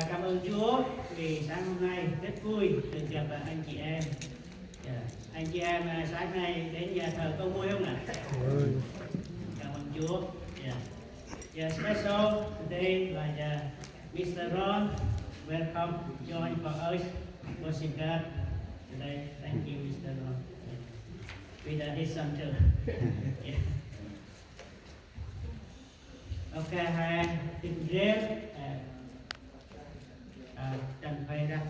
Cảm ơn Chúa vì sáng hôm nay rất vui được gặp anh chị em. Anh chị em sáng nay đến nhà thờ có vui không ạ? Cảm ơn Chúa. Special today like Mr. Ron welcome join for us worship God today. Thank you, Mr. Ron. With his son too. Ok, hai tin riêng Trần Phây Rắc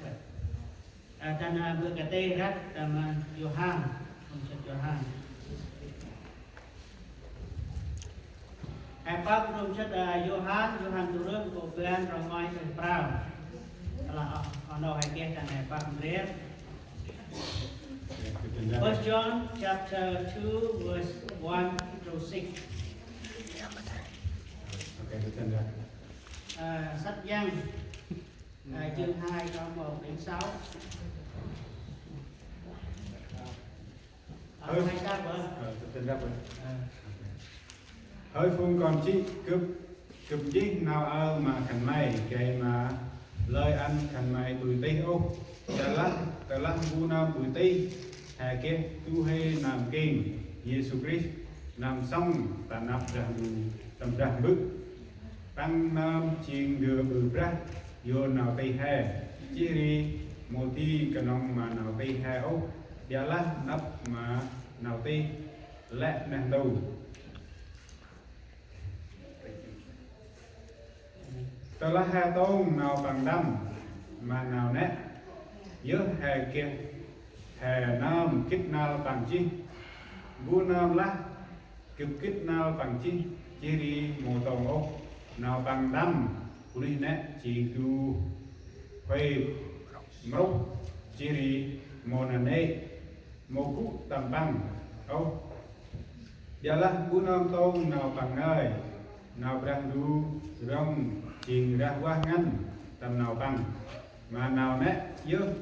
Trần Bữa Cà Tê Rắc Trần Johan Ông Trần Johan Bác Rung chất Johan tu rước của Bian Rong Ngoi Trần Prao là ono hai kia Trần Bác riêng. First John chapter 2 verse 1 through 6. Sách Giăng chương 2 câu 1 đến 6. Hay sao vậy? Hơi phương còn chí cụp chí nào ơ mà khẩn mày kể mà lời ăn khẩn mày tùy tây ô tờ lăng vu nam tùy tây hà kế tu hê nam kinh Giêsu Christ nam xong ta nắp rằng đủ tầm rằng bức tăng nam chiên đưa bự ra vô nào tây hè chỉ ri một thi cả nông mà nào tây hè ô dia lah nắp mà nào tây lẹ nàng đầu tờ là hà tông nào bằng đâm mà nào nét giữa hè kia hè nam kích nào bằng chi vu nam lá kịp kích nào bằng chi chỉ đi một tông ô nào bằng đâm uri nét chỉ tu quay mốc chỉ đi một nền ấy một cú tầm bằng ô giờ là vu nam tông nào bằng nơi nào đang du rong chìm ra qua ngăn tầm nào bằng mà nào nét giữa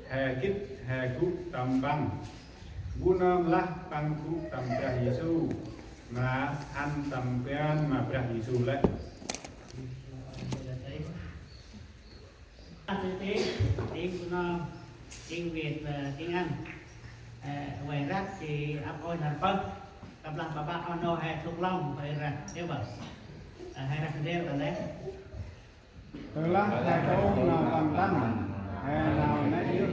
hè kích hè cú tầm bằng bu nam lá bằng cú tầm ra Giêsu mà ăn tầm quen mà ra Giêsu lại tiếng của nó tiếng Việt và tiếng Anh ngoài ra thì áp ôi thành phân tập làm bà ono hay thuộc long phải ra nếu vậy hay là đeo là đấy từ lá hai câu nào bằng đăng hè nào nét giữa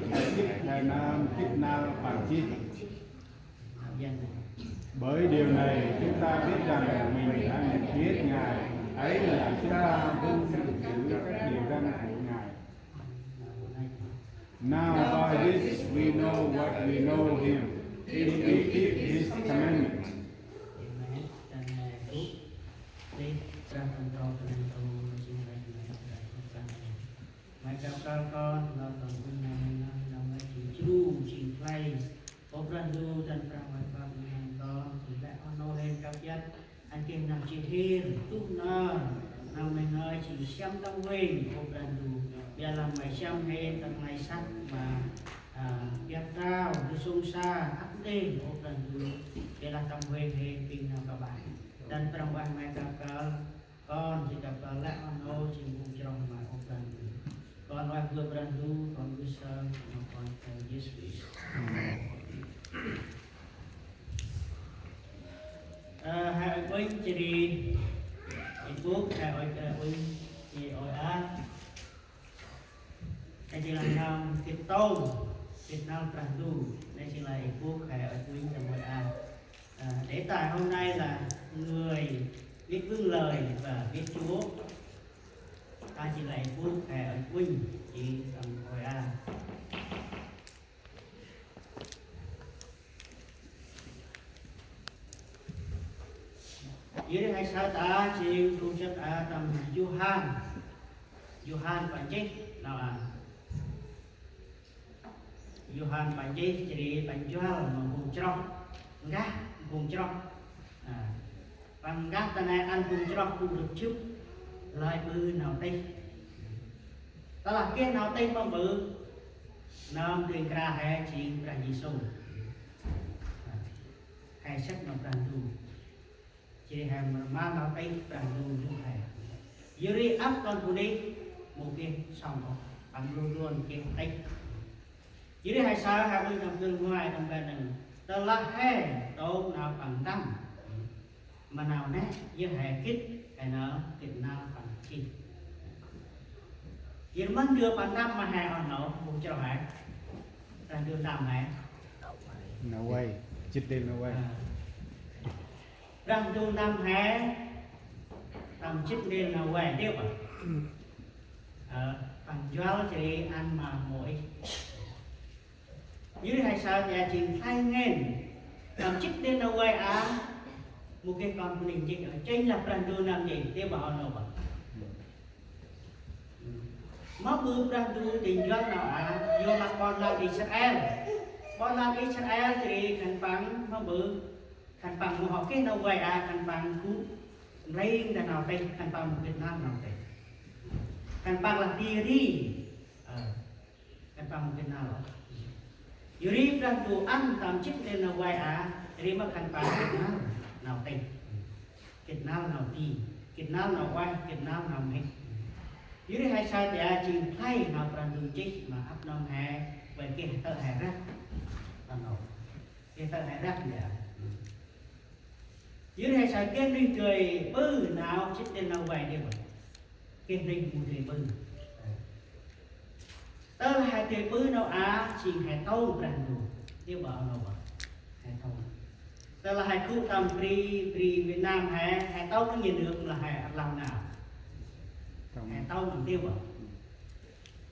hè nào kích nào bằng chi bởi điều này chúng ta biết rằng mình đã nhận biết Ngài ấy là chúng ta vâng giữ các điều răn của Ngài. Now by this we know what we know Him if we keep His commandments. Mày cao cao con nó còn bên này nó mới chỉ chu chỉ play có răn du chân ra ngoài con con thì lại ono lên cao nhất anh kim nằm chỉ thiên túc nơ nào mình ơi chỉ xem trong mình có răn du bây giờ mày xem hết tầng này sắc mà tiếp cao đi sông xa áp lên có răn du bây là trong mình hết pin nào các bạn dan trong ban mày cao cao con chỉ gặp lại ono chỉ vùng trong mà có răn du con nói vừa berandu con bisa con Yesus. Hai ông jadi ibu hai ông thì ôi cái gì là nam Việt Nam berandu đây chỉ là ibu hai ông trong ôi để tài hôm nay là người biết vâng lời và biết Chúa. Ta chỉ lại phút hè ở Quỳnh chỉ tầm hồi dưới đây hay sao ta chỉ cũng chất tầm Johan bản chết nào Johan bản chết chỉ bản Johan mà vùng trong gác vùng trong bằng gác ta này ăn vùng trong cũng được chút lại bư nào đây đó là cái nào tên mà bự nam tiền ra hay chỉ ra Giêsu hay sách nào càng đủ chỉ hàng mà nó tay bằng luôn như thế dưới áp con của đi một kia xong rồi bằng luôn luôn kia tay dưới hai sao hai bên trong bên ngoài trong bên này đó là hai đâu nào bằng trăm mà nào nè với hệ kích cái nó kịch nào bằng chi dưới mất đưa bằng năm mà hai on nó một cho hai là đưa làm này no way chích đêm no way rằng tu năm hè tầm chích đêm nào về tiếp bằng giáo chỉ ăn mà mỗi dưới hai sao nhà trình thay nghen tầm chích đêm nào về một cái con của mình chỉ ở trên là rằng tu năm gì tiếp bảo nào vậy mất bước rằng tu tình giáo nào vô là con là Israel con là Israel thì thành bằng mất bước thành bằng một học cái đâu vậy thành bằng cú lấy là nào đây thành bằng Việt Nam nào đây thành bằng là tia đi thành bằng Việt Nam rồi đi ra đồ ăn tạm chức lên là vậy đi mà thành bằng Việt Nam nào đây Việt Nam nào đi Việt Nam nào quay Việt Nam nào hết dưới hai sai thì chỉ thay nào bằng đường chết mà áp nông hè về cái tơ hè rác cái tơ hè rác vậy dưới hai sai cái đi cười bư nào chết lên nào vậy đi vậy cái đi mùi thì bư tơ là hai cười bư nào chỉ hai tâu rằng đủ tiêu bảo nào vậy hai tâu tơ là hai khu tầm pri Việt Nam hai tâu có nhìn được là hai lòng nào hai tâu bằng tiêu bảo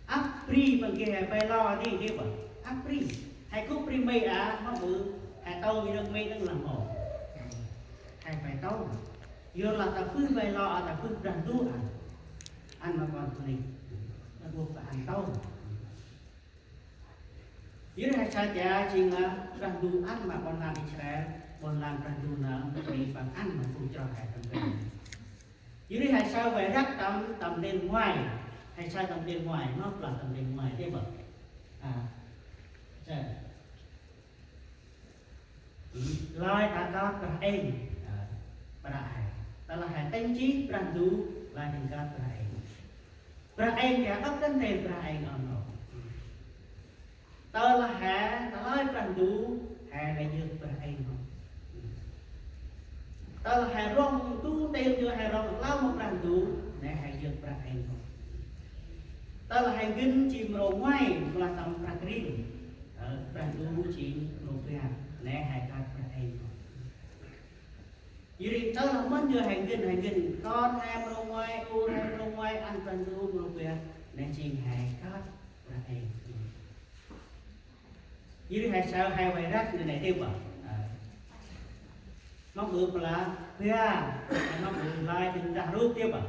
áp pri bằng cái hai lo đi tiêu bảo áp pri hai khu pri mây nó bự hai tâu như được mây đang làm mổ hai phải tâu vừa là ta phư về lo ta phư rằng tu ăn mà còn này ta buộc phải ăn tâu dưới hai cha cha chỉ là rằng tu ăn mà còn làm Israel còn làm rằng tu là bị bằng ăn mà không cho hai thằng về dưới hai sao về rắc tầm bên ngoài hai sao tầm bên ngoài nó là tầm bên ngoài thế bậc loi ta có em ta là hai tên chí rằng du là những cái pra em cả ấp đến tên pra em ở nó ta là hạ ta nói rằng du hạ là dương pra em không ta là hạ rong tu tên chưa hạ rong lao một rằng du để hạ dương pra em không ta là hạ ginh chìm rồ ngoài là tầm pra green rằng du chỉ rồ pra để hạ cái pra em không vì đó là mất như hành kinh con em rô ngoài u em rô ngoài ăn phần rô rô về nên chỉ hành các là em vì hay sao hai bài rác như này tiếp vào nó bước là nó bước lại từng trả rút tiếp vào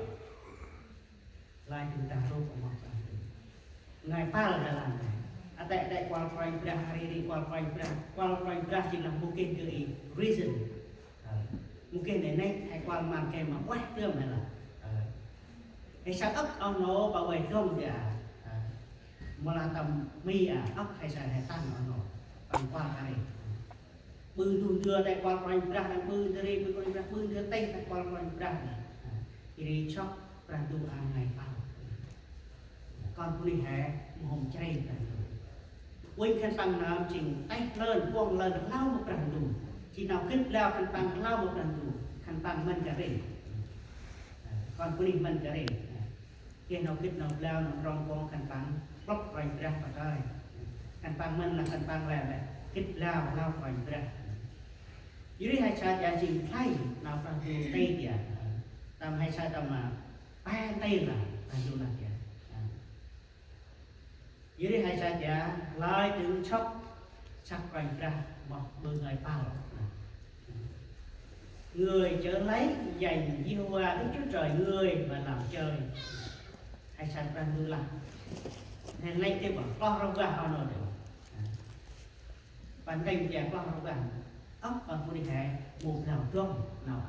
lại từng trả rút của nó ngày pa là làm này tại qualifying bra hari ini qualifying bra chỉ là một cái reason mungkin nenek hay quan mang kem mà quét tương này là hay sao ốc ông nó bảo vệ không thì mà là tầm mi ốc hay sao hay tăng nó bằng qua này bư tuôn đưa đây quan quanh ra đang bư đưa đây bư đưa tay đang quan quanh ra thì đi chóc đang tu ăn ngày bao con đi hè hôm chay đang quên khăn tăng nào chỉnh tay lên quăng lên lao một lần đủ chỉ nào kết lao khăn tăng lao một lần đủ khăn tăng mình cả rỉnh con của mình cả rỉnh khi nào kết nào lao nó rong con khăn tăng bóc vành ra và coi khăn tăng mình là khăn tăng là kết lao vành ra dưới hai cha gia trình thay nào tăng dù tây kìa tầm hai cha tầm mà ba tây là dù là kìa dưới hai cha gia lai từng chóc sắc vành ra một bữa ngày bao người chở lấy dành diêu hoa Đức Chúa Trời người và làm chơi hay sang ra mưa lặng nên ngay tiếp bảo con rau gà họ nói được và kênh chè con rau gà ốc và cô đi hè một nào trong nào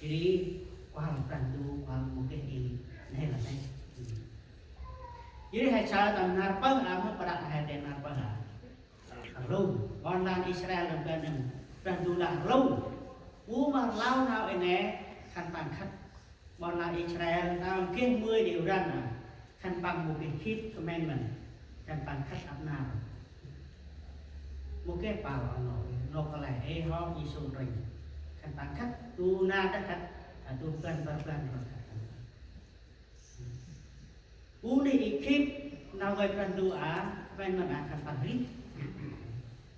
chỉ đi qua một lần đu qua một cái gì này là đây jadi hai cara tầm nạp bớt mất bắt đặt hai tên nạp bớt lâu con lan Israel làm cái này rằng đu là lâu bố mà lao nào ấy nè khăn bằng khắc bọn là Israel nào kia 10 điều răn à khăn bằng một cái keep commandment khăn bằng khắc áp nào một cái bảo nó có lại ê ho gì sung rình khăn bằng khắc tu na tất khắc tu cần và cần bố đi keep nào về cần tu á ven mà khăn bằng rít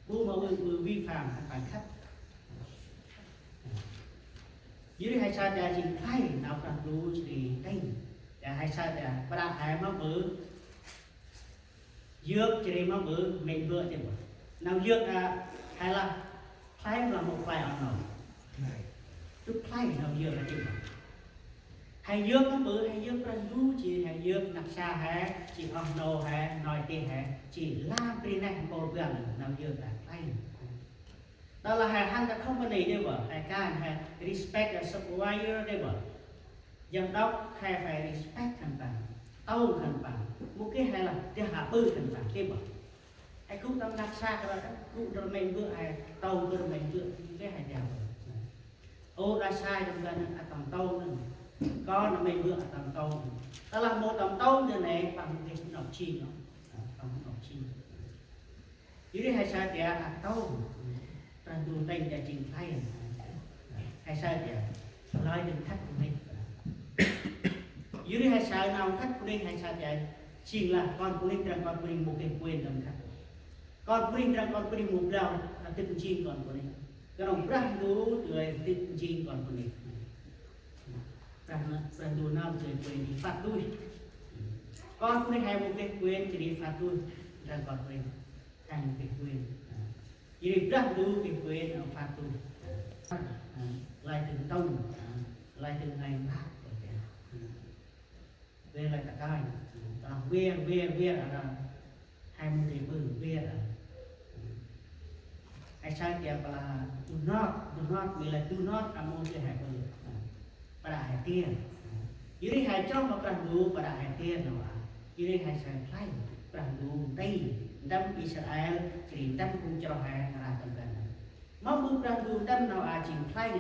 bố mà vi phạm khăn bằng khắc dưới hai sa cha chính thay nào cần tu thì đây để hai sa cha bắt đầu hai má bự dược chỉ má bự mình vừa thì nào dược là hay là thay là một vài ở nào chút thay nào dược là chịu hay dược nó bự hay dược cần tu chỉ hay dược nặc xa hay chỉ ở nô hay nói tiền hay chỉ la bên này một gần nào dược là thay đó là hai hắn đã không có gì đâu vợ hai can hai respect a supervisor đây vợ giám đốc hai phải respect thằng bạn tâu thằng bạn một cái hay là cái hạ bư thằng bạn kia vợ hai cũng đang đặt xa cái đó cũng rồi mình vừa hai tâu rồi mình vừa cái hai đèo ô đã sai trong gần tầm tâu nữa con là mình vừa tầm tâu đó là một tầm tâu như này bằng cái nọc chi nó bằng nọc chi dưới hai sai thì tâu rằng tu tên để trình thay hay sao vậy nói đừng thách của mình dưới hay sao nào thách của mình hay sao vậy xin là con của mình rằng con của mình một cái quyền đồng thách con của mình rằng con của mình một đầu là tin chiên con của mình cái đồng rằng tu rồi tin chiên con của mình rằng tu nào rồi quyền đi phạt lui con của mình hay một cái quyền thì đi phạt lui rằng con của mình thành một cái quyền jadi dah dulu cái quyền phạt tu lại từng tông lại từng ngày mát về lại cả cái về là hai mươi cái bự về là hay sai kia là do not vì là do not among cái hai bự pada hai tiền jadi hai trong mà cần đủ pada hai tiền nào jadi hai sai sai cần đủ đây đâm Israel thì đâm cũng cho hai là tầm gần mà buộc ra đủ đâm nào chỉnh thay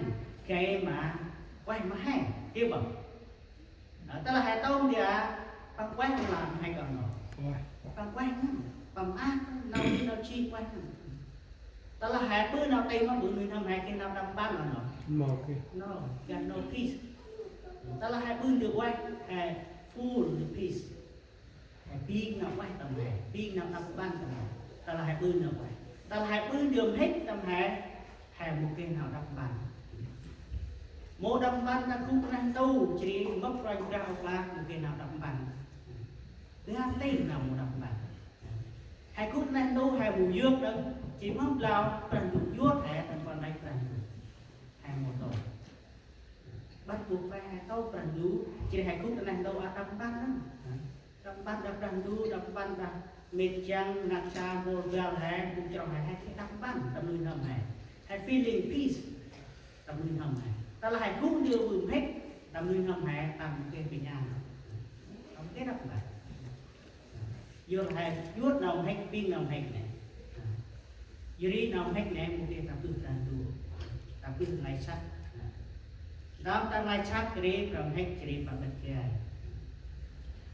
cái mà quay mà hay tiếp bằng tức là hai tông thì bằng quay không làm hay còn nó bằng quay bằng ác nào chi quay tức là hai bữa nào tay mà bữa người năm hai cái nào đâm ban là nó gần no peace tức là hai bữa được quay full peace pin nào quay tầm hè pin nào ban tầm hè ta là hai bươn nào quay ta là hai bươn đường hết tầm hè một cái nào đập bàn một đập bàn ta cũng đang tu chỉ mất rồi ra học là một cái nào đập bàn thứ hai tên nào một đập bàn hai cút đang tu hai mùa dương đó chỉ mất lao cần được vuốt hè tầm còn đây cần hai một rồi bắt buộc phải hai câu cần đủ chỉ hai cút đang tu đập bàn đó đập bàn du đập bàn đập mệt chăng nặng cha vô vào hè cũng cho hai cái đập bàn tâm linh hầm hè hai feeling peace tâm linh hầm hè ta là hai cũng đưa vườn hết tâm linh hầm hè tầm cái bình an không cái đập bàn vừa hai vuốt nào hết pin nào hết này dưới nào hết này một cái tập tư bàn du tập tư ngày sắc đó ta ngày sắc cái cầm hết cái bằng cái kia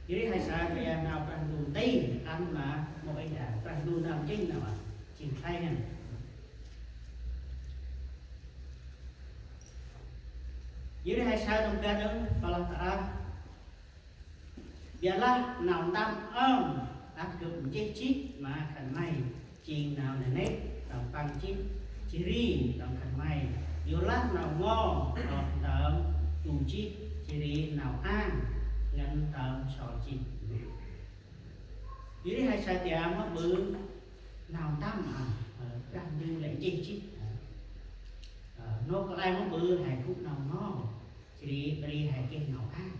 jadi hai sa dia nào cần đủ tay ăn mà mỗi nhà cần đủ nào chính nào chỉnh thay nè jadi hai sa trong cái đó kalau ta biarlah nào tam áp dụng chết chít mà khẩn may chỉnh nào này nét đồng bằng chít chỉ ri đồng khẩn may biarlah nào ngon đậm đủ chít chỉ ri nào an ngăn tạm sò chi dưới hai sai tiệm nó bự nào tam đang như lại chi chít nó có ai nó bự hai phút nào nó chỉ đi hai cái nào ăn